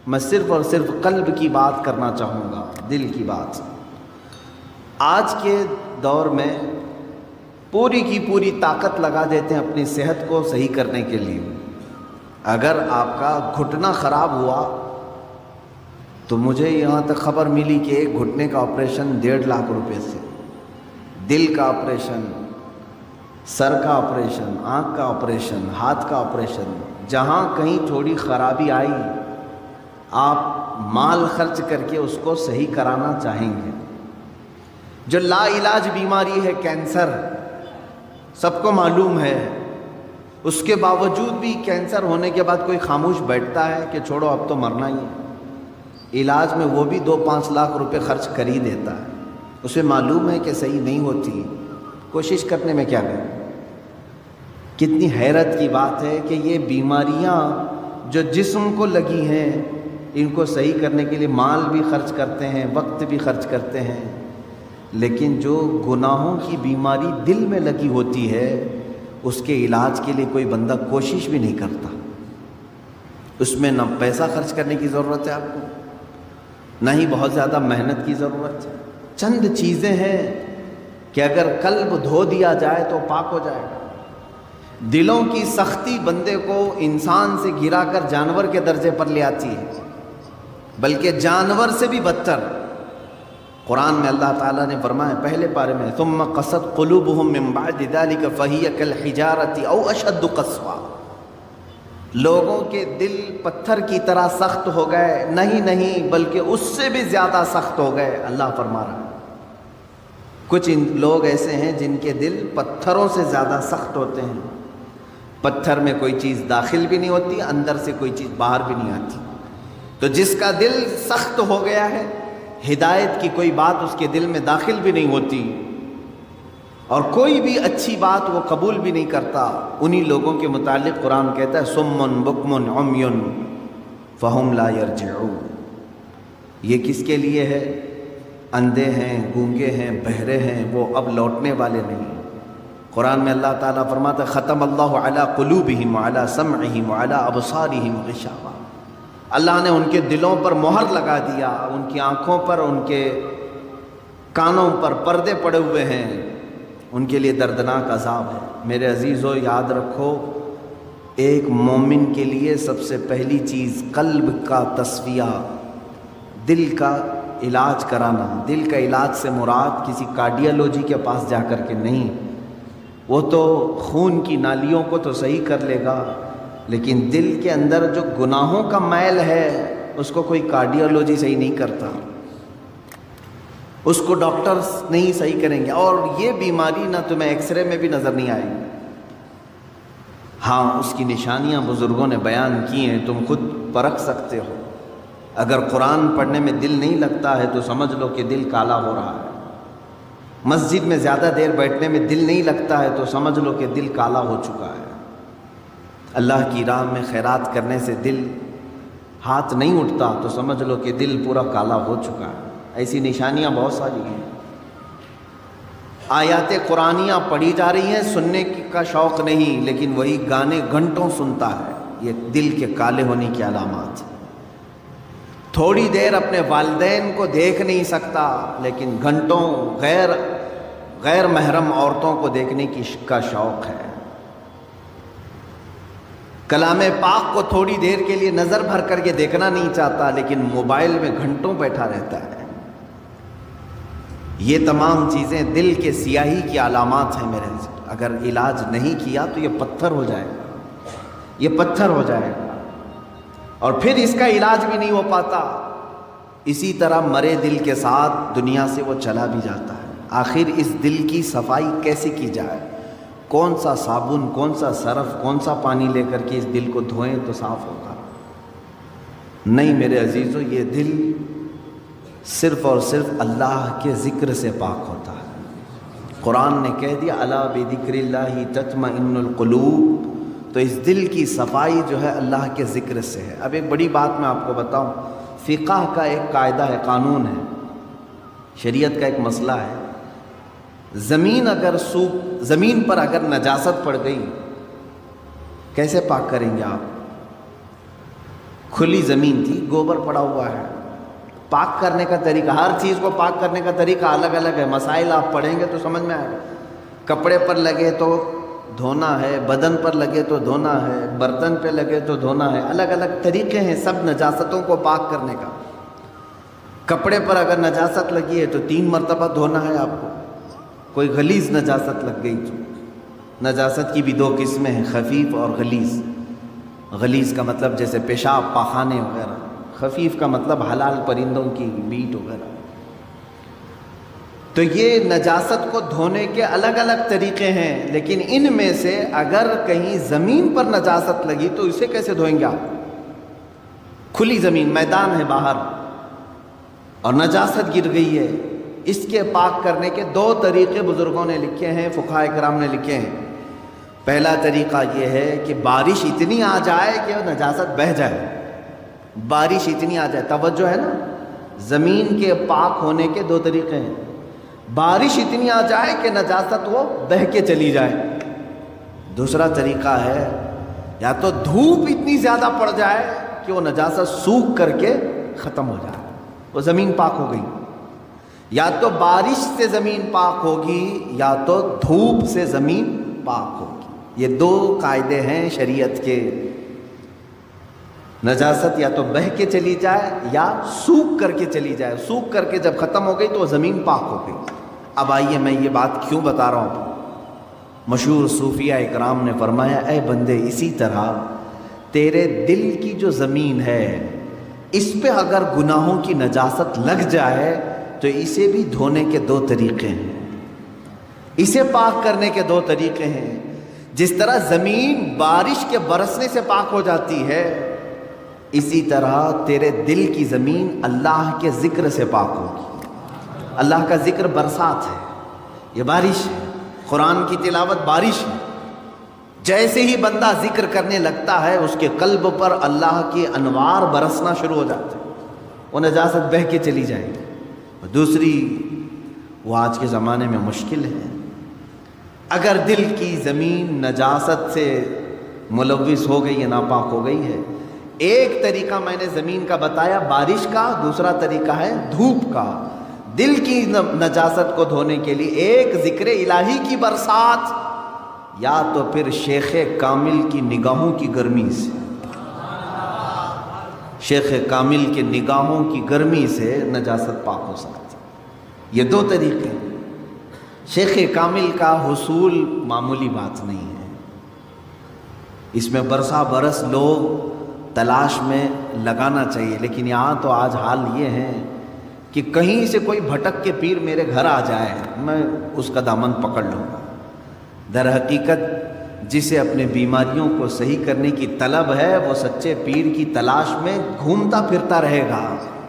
میں صرف اور صرف قلب کی بات کرنا چاہوں گا، دل کی بات۔ آج کے دور میں پوری کی پوری طاقت لگا دیتے ہیں اپنی صحت کو صحیح کرنے کے لیے۔ اگر آپ کا گھٹنا خراب ہوا تو مجھے یہاں تک خبر ملی کہ ایک گھٹنے کا آپریشن 1.5 لاکھ روپے سے، دل کا آپریشن، سر کا آپریشن، آنکھ کا آپریشن، ہاتھ کا آپریشن، جہاں کہیں تھوڑی خرابی آئی آپ مال خرچ کر کے اس کو صحیح کرانا چاہیں گے۔ جو لا علاج بیماری ہے کینسر، سب کو معلوم ہے، اس کے باوجود بھی کینسر ہونے کے بعد کوئی خاموش بیٹھتا ہے کہ چھوڑو اب تو مرنا ہی ہے؟ علاج میں وہ بھی 2-5 لاکھ روپے خرچ کر ہی دیتا ہے، اسے معلوم ہے کہ صحیح نہیں ہوتی، کوشش کرنے میں کیا کریں۔ کتنی حیرت کی بات ہے کہ یہ بیماریاں جو جسم کو لگی ہیں ان کو صحیح کرنے کے لیے مال بھی خرچ کرتے ہیں، وقت بھی خرچ کرتے ہیں، لیکن جو گناہوں کی بیماری دل میں لگی ہوتی ہے اس کے علاج کے لیے کوئی بندہ کوشش بھی نہیں کرتا۔ اس میں نہ پیسہ خرچ کرنے کی ضرورت ہے آپ کو، نہ ہی بہت زیادہ محنت کی ضرورت ہے۔ چند چیزیں ہیں کہ اگر قلب دھو دیا جائے تو پاک ہو جائے گا۔ دلوں کی سختی بندے کو انسان سے گرا کر جانور کے درجے پر لے آتی ہے، بلکہ جانور سے بھی بدتر۔ قرآن میں اللہ تعالیٰ نے فرمایا پہلے پارے میں، ثم قست قلوبهم من بعد ذلك فهي كالحجارة او اشد قسوة، لوگوں کے دل پتھر کی طرح سخت ہو گئے، نہیں بلکہ اس سے بھی زیادہ سخت ہو گئے۔ اللہ فرما رہا ہے کچھ لوگ ایسے ہیں جن کے دل پتھروں سے زیادہ سخت ہوتے ہیں، پتھر میں کوئی چیز داخل بھی نہیں ہوتی، اندر سے کوئی چیز باہر بھی نہیں آتی۔ تو جس کا دل سخت ہو گیا ہے، ہدایت کی کوئی بات اس کے دل میں داخل بھی نہیں ہوتی اور کوئی بھی اچھی بات وہ قبول بھی نہیں کرتا، انہی لوگوں کے متعلق قرآن کہتا ہے سم بکم عمی فہم لا یرجعون۔ یہ کس کے لیے ہے؟ اندھے ہیں، گونگے ہیں، بہرے ہیں، وہ اب لوٹنے والے نہیں۔ قرآن میں اللہ تعالیٰ فرماتا ہے ختم اللہ علی قلوبہم وعلی سمعہم وعلی ابصارہم غشاوہ، اللہ نے ان کے دلوں پر مہر لگا دیا، ان کی آنکھوں پر، ان کے کانوں پر پردے پڑے ہوئے ہیں، ان کے لیے دردناک عذاب ہے۔ میرے عزیزو یاد رکھو، ایک مومن کے لیے سب سے پہلی چیز قلب کا تصفیہ، دل کا علاج کرانا۔ دل کا علاج سے مراد کسی کارڈیالوجی کے پاس جا کر کے نہیں، وہ تو خون کی نالیوں کو تو صحیح کر لے گا، لیکن دل کے اندر جو گناہوں کا میل ہے اس کو کوئی کارڈیالوجی صحیح نہیں کرتا، اس کو ڈاکٹرز نہیں صحیح کریں گے۔ اور یہ بیماری نہ تمہیں ایکس رے میں بھی نظر نہیں آئے گی، ہاں اس کی نشانیاں بزرگوں نے بیان کی ہیں، تم خود پرکھ سکتے ہو۔ اگر قرآن پڑھنے میں دل نہیں لگتا ہے تو سمجھ لو کہ دل کالا ہو رہا ہے، مسجد میں زیادہ دیر بیٹھنے میں دل نہیں لگتا ہے تو سمجھ لو کہ دل کالا ہو چکا ہے، اللہ کی راہ میں خیرات کرنے سے دل ہاتھ نہیں اٹھتا تو سمجھ لو کہ دل پورا کالا ہو چکا ہے۔ ایسی نشانیاں بہت ساری ہیں۔ آیات قرآنیاں پڑھی جا رہی ہیں، سننے کا شوق نہیں، لیکن وہی گانے گھنٹوں سنتا ہے، یہ دل کے کالے ہونے کی علامات ہیں۔ تھوڑی دیر اپنے والدین کو دیکھ نہیں سکتا، لیکن گھنٹوں غیر محرم عورتوں کو دیکھنے کا شوق ہے۔ کلام پاک کو تھوڑی دیر کے لیے نظر بھر کر کے دیکھنا نہیں چاہتا، لیکن موبائل میں گھنٹوں بیٹھا رہتا ہے۔ یہ تمام چیزیں دل کے سیاہی کی علامات ہیں میرے۔ اگر علاج نہیں کیا تو یہ پتھر ہو جائے گا، یہ پتھر ہو جائے گا، اور پھر اس کا علاج بھی نہیں ہو پاتا۔ اسی طرح مرے دل کے ساتھ دنیا سے وہ چلا بھی جاتا ہے۔ آخر اس دل کی صفائی کیسے کی جائے؟ کون سا صابن، کون سا سرف، کون سا پانی لے کر کے اس دل کو دھوئیں تو صاف ہوگا؟ نہیں میرے عزیزو، یہ دل صرف اور صرف اللہ کے ذکر سے پاک ہوتا ہے۔ قرآن نے کہہ دیا الا بذکر اللہ تطمئن القلوب، تو اس دل کی صفائی جو ہے اللہ کے ذکر سے ہے۔ اب ایک بڑی بات میں آپ کو بتاؤں، فقہ کا ایک قاعدہ ہے، قانون ہے، شریعت کا ایک مسئلہ ہے۔ زمین پر اگر نجاست پڑ گئی کیسے پاک کریں گے آپ؟ کھلی زمین تھی، گوبر پڑا ہوا ہے. پاک کرنے کا طریقہ، ہر چیز کو پاک کرنے کا طریقہ الگ الگ ہے. مسائل آپ پڑھیں گے تو سمجھ میں آئے گا. کپڑے پر لگے تو دھونا ہے، بدن پر لگے تو دھونا ہے، برتن پہ لگے تو دھونا ہے. الگ الگ طریقے ہیں سب نجاستوں کو پاک کرنے کا. کپڑے پر اگر نجاست لگی ہے تو 3 مرتبہ دھونا ہے آپ کو. کوئی غلیظ نجاست لگ گئی تو، نجاست کی بھی 2 قسمیں ہیں، خفیف اور غلیظ. غلیظ کا مطلب جیسے پیشاب، پاخانے وغیرہ. خفیف کا مطلب حلال پرندوں کی میٹ وغیرہ. تو یہ نجاست کو دھونے کے الگ الگ طریقے ہیں، لیکن ان میں سے اگر کہیں زمین پر نجاست لگی تو اسے کیسے دھوئیں گے آپ؟ کھلی زمین، میدان ہے باہر اور نجاست گر گئی ہے، اس کے پاک کرنے کے 2 طریقے بزرگوں نے لکھے ہیں، فقہاء کرام نے لکھے ہیں. پہلا طریقہ یہ ہے کہ بارش اتنی آ جائے کہ نجاست بہہ جائے. بارش اتنی آ جائے، توجہ ہے نا، زمین کے پاک ہونے کے 2 طریقے ہیں. بارش اتنی آ جائے کہ نجاست وہ بہہ کے چلی جائے. دوسرا طریقہ ہے یا تو دھوپ اتنی زیادہ پڑ جائے کہ وہ نجاست سوکھ کر کے ختم ہو جائے، وہ زمین پاک ہو گئی. یا تو بارش سے زمین پاک ہوگی یا تو دھوپ سے زمین پاک ہوگی. یہ 2 قاعدے ہیں شریعت کے. نجاست یا تو بہہ کے چلی جائے یا سوکھ کر کے چلی جائے. سوکھ کر کے جب ختم ہو گئی تو وہ زمین پاک ہو گئی. اب آئیے میں یہ بات کیوں بتا رہا ہوں. مشہور صوفیہ اکرام نے فرمایا، اے بندے، اسی طرح تیرے دل کی جو زمین ہے اس پہ اگر گناہوں کی نجاست لگ جائے تو اسے بھی دھونے کے 2 طریقے ہیں، اسے پاک کرنے کے 2 طریقے ہیں. جس طرح زمین بارش کے برسنے سے پاک ہو جاتی ہے، اسی طرح تیرے دل کی زمین اللہ کے ذکر سے پاک ہوگی. اللہ کا ذکر برسات ہے، یہ بارش ہے. قرآن کی تلاوت بارش ہے. جیسے ہی بندہ ذکر کرنے لگتا ہے اس کے قلب پر اللہ کی انوار برسنا شروع ہو جاتے ہیں، وہ نجاست بہہ کے چلی جائے گی. دوسری، وہ آج کے زمانے میں مشکل ہے. اگر دل کی زمین نجاست سے ملوث ہو گئی ہے، ناپاک ہو گئی ہے، ایک طریقہ میں نے زمین کا بتایا بارش کا، دوسرا طریقہ ہے دھوپ کا. دل کی نجاست کو دھونے کے لیے ایک ذکر الہی کی برسات، یا تو پھر شیخ کامل کی نگاہوں کی گرمی سے. شیخ کامل کے نگاہوں کی گرمی سے نجاست پاک ہو سکتی. یہ 2 طریقے. شیخ کامل کا حصول معمولی بات نہیں ہے، اس میں برسا برس لوگ تلاش میں لگانا چاہیے. لیکن یہاں تو آج حال یہ ہے کہ کہیں سے کوئی بھٹک کے پیر میرے گھر آ جائے، میں اس کا دامن پکڑ لوں گا. در حقیقت جسے اپنے بیماریوں کو صحیح کرنے کی طلب ہے وہ سچے پیر کی تلاش میں گھومتا پھرتا رہے گا.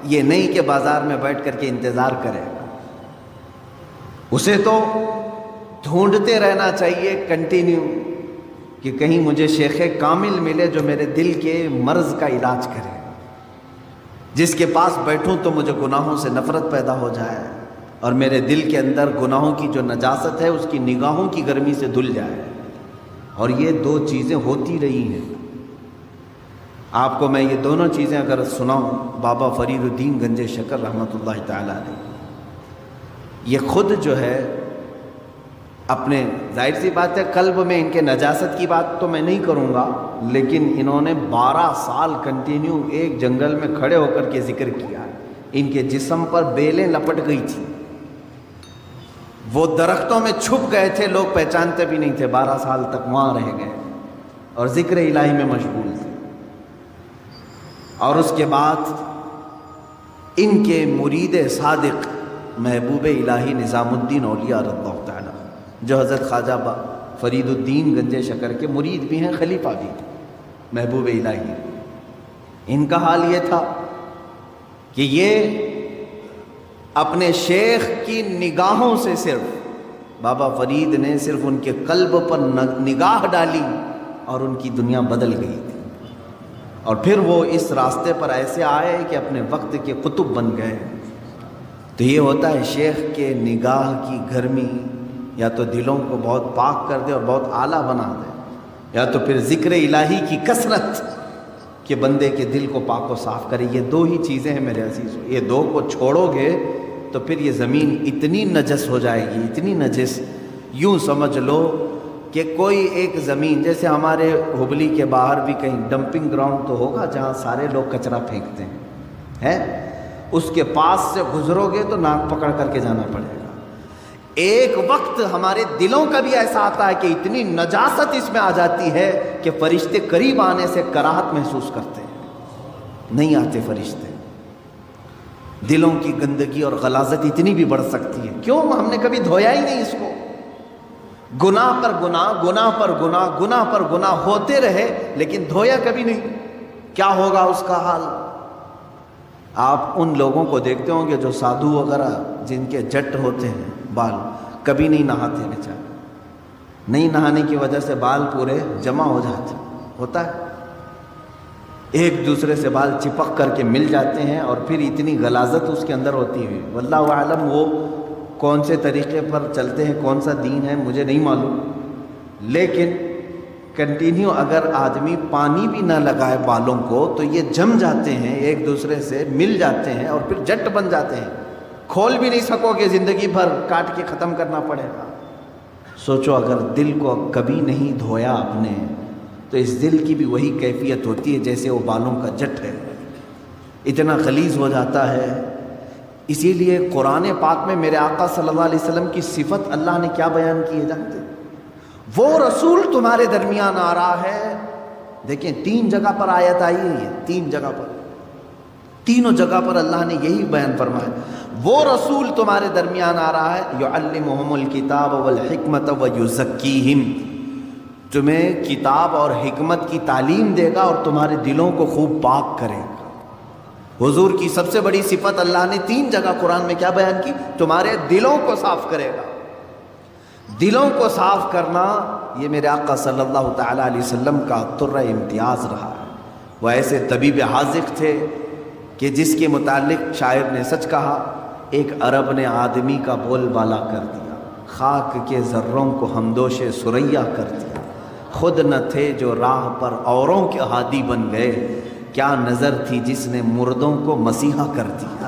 یہ نہیں کہ بازار میں بیٹھ کر کے انتظار کرے گا. اسے تو ڈھونڈتے رہنا چاہیے کنٹینیو کہ کہیں مجھے شیخ کامل ملے جو میرے دل کے مرض کا علاج کرے، جس کے پاس بیٹھوں تو مجھے گناہوں سے نفرت پیدا ہو جائے اور میرے دل کے اندر گناہوں کی جو نجاست ہے اس کی نگاہوں کی گرمی سے دھل جائے. اور یہ 2 چیزیں ہوتی رہی ہیں. آپ کو میں یہ دونوں چیزیں اگر سناؤں، بابا فرید الدین گنج شکر رحمۃ اللہ تعالیٰ علیہ، یہ خود جو ہے اپنے، ظاہر سی بات ہے قلب میں ان کے نجاست کی بات تو میں نہیں کروں گا، لیکن انہوں نے 12 سال کنٹینیو ایک جنگل میں کھڑے ہو کر کے ذکر کیا. ان کے جسم پر بیلیں لپٹ گئی تھی، وہ درختوں میں چھپ گئے تھے، لوگ پہچانتے بھی نہیں تھے. 12 سال تک وہاں رہ گئے اور ذکر الہی میں مشغول تھے. اور اس کے بعد ان کے مرید صادق محبوب الہی نظام الدین اولیاء رضی اللہ تعالیٰ، جو حضرت خواجہ فرید الدین گنج شکر کے مرید بھی ہیں، خلیفہ بھی تھے، محبوب الہی، ان کا حال یہ تھا کہ یہ اپنے شیخ کی نگاہوں سے، صرف بابا فرید نے صرف ان کے قلب پر نگاہ ڈالی اور ان کی دنیا بدل گئی تھی. اور پھر وہ اس راستے پر ایسے آئے کہ اپنے وقت کے قطب بن گئے. تو یہ ہوتا ہے شیخ کے نگاہ کی گرمی یا تو دلوں کو بہت پاک کر دے اور بہت اعلیٰ بنا دے، یا تو پھر ذکر الہی کی کثرت کہ بندے کے دل کو پاک و صاف کرے۔ یہ دو ہی چیزیں ہیں میرے عزیزو، یہ دو کو چھوڑو گے تو پھر یہ زمین اتنی نجس ہو جائے گی، اتنی نجس، یوں سمجھ لو کہ کوئی ایک زمین، جیسے ہمارے ہبلی کے باہر بھی کہیں ڈمپنگ گراؤنڈ تو ہوگا جہاں سارے لوگ کچرا پھینکتے ہیں، اس کے پاس سے گزرو گے تو ناک پکڑ کر کے جانا پڑے گا۔ ایک وقت ہمارے دلوں کا بھی ایسا آتا ہے کہ اتنی نجاست اس میں آ جاتی ہے کہ فرشتے قریب آنے سے کراہت محسوس کرتے ہیں، نہیں آتے فرشتے۔ دلوں کی گندگی اور غلاظت اتنی بھی بڑھ سکتی ہے، کیوں؟ ہم نے کبھی دھویا ہی نہیں اس کو، گناہ پر گناہ، گناہ پر گناہ، گناہ پر گناہ ہوتے رہے لیکن دھویا کبھی نہیں، کیا ہوگا اس کا حال؟ آپ ان لوگوں کو دیکھتے ہوں گے جو سادھو وغیرہ جن کے جٹ ہوتے ہیں بال، کبھی نہیں نہاتے بیچارے، نہیں نہانے کی وجہ سے بال پورے جمع ہو جاتے، ہوتا ہے، ایک دوسرے سے بال چپک کر کے مل جاتے ہیں اور پھر اتنی غلاظت اس کے اندر ہوتی ہوئی، واللہ اعلم وہ کون سے طریقے پر چلتے ہیں، کون سا دین ہے مجھے نہیں معلوم، لیکن کنٹینیو اگر آدمی پانی بھی نہ لگائے بالوں کو تو یہ جم جاتے ہیں، ایک دوسرے سے مل جاتے ہیں اور پھر جٹ بن جاتے ہیں، کھول بھی نہیں سکو گے، زندگی بھر کاٹ کے ختم کرنا پڑے گا۔ سوچو اگر دل کو کبھی نہیں دھویا آپ نے تو اس دل کی بھی وہی کیفیت ہوتی ہے جیسے وہ بالوں کا جٹ ہے، اتنا غلیظ ہو جاتا ہے۔ اسی لیے قرآن پاک میں میرے آقا صلی اللہ علیہ وسلم کی صفت اللہ نے کیا بیان کی ہے جانتے ہیں؟ وہ رسول تمہارے درمیان آ رہا ہے، دیکھیں 3 جگہ پر آیت آئی ہے، یہ 3 جگہ پر، تینوں جگہ پر اللہ نے یہی بیان فرمایا، وہ رسول تمہارے درمیان آ رہا ہے، یعلمہم الکتاب والحکمت ویزکیہم، تمہیں کتاب اور حکمت کی تعلیم دے گا اور تمہارے دلوں کو خوب پاک کرے گا۔ حضور کی سب سے بڑی صفت اللہ نے 3 جگہ قرآن میں کیا بیان کی؟ تمہارے دلوں کو صاف کرے گا۔ دلوں کو صاف کرنا یہ میرے آقا صلی اللہ تعالیٰ علیہ وسلم کا طرہ امتیاز رہا ہے۔ وہ ایسے طبیب حاذق تھے کہ جس کے متعلق شاعر نے سچ کہا، ایک عرب نے آدمی کا بول بالا کر دیا، خاک کے ذروں کو ہمدوش سریا کر دیا، خود نہ تھے جو راہ پر اوروں کے ہادی بن گئے، کیا نظر تھی جس نے مردوں کو مسیحا کر دیا۔